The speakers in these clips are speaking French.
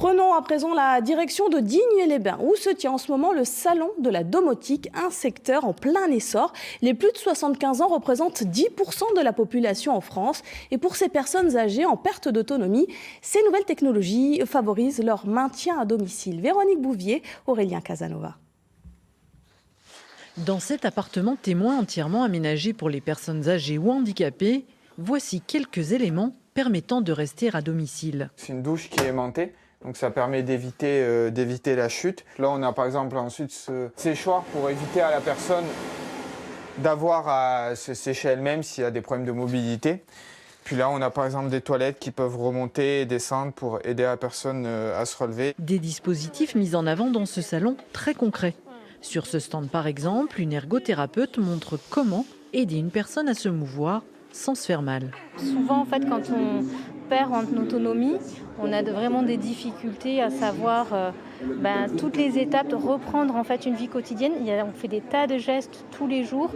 Prenons à présent la direction de Digne-les-Bains, où se tient en ce moment le salon de la domotique, un secteur en plein essor. Les plus de 75 ans représentent 10% de la population en France. Et pour ces personnes âgées en perte d'autonomie, ces nouvelles technologies favorisent leur maintien à domicile. Véronique Bouvier, Aurélien Casanova. Dans cet appartement témoin entièrement aménagé pour les personnes âgées ou handicapées, voici quelques éléments permettant de rester à domicile. C'est une douche qui est aimantée. Donc ça permet d'éviter la chute. Là, on a par exemple ensuite ce séchoir pour éviter à la personne d'avoir à se sécher elle-même s'il y a des problèmes de mobilité. Puis là, on a par exemple des toilettes qui peuvent remonter et descendre pour aider la personne à se relever. Des dispositifs mis en avant dans ce salon très concrets. Sur ce stand par exemple, une ergothérapeute montre comment aider une personne à se mouvoir sans se faire mal. Souvent, en fait, quand on perd en autonomie, on a vraiment des difficultés à savoir toutes les étapes, de reprendre en fait une vie quotidienne. On fait des tas de gestes tous les jours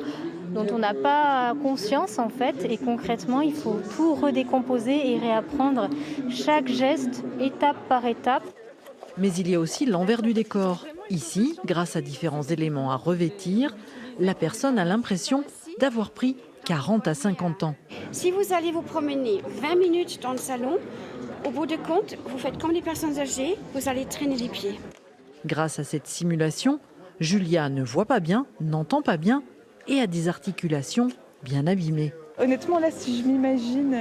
dont on n'a pas conscience en fait. Et concrètement, il faut tout redécomposer et réapprendre chaque geste étape par étape. Mais il y a aussi l'envers du décor. Ici, grâce à différents éléments à revêtir, la personne a l'impression d'avoir pris 40 à 50 ans. Si vous allez vous promener 20 minutes dans le salon, au bout de compte, vous faites comme les personnes âgées, vous allez traîner les pieds. Grâce à cette simulation, Julia ne voit pas bien, n'entend pas bien et a des articulations bien abîmées. Honnêtement, là, si je m'imagine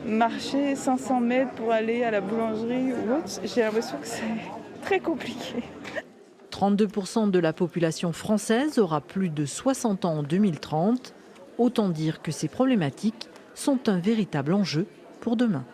marcher 500 mètres pour aller à la boulangerie ou autre, j'ai l'impression que c'est très compliqué. 32% de la population française aura plus de 60 ans en 2030. Autant dire que ces problématiques sont un véritable enjeu pour demain.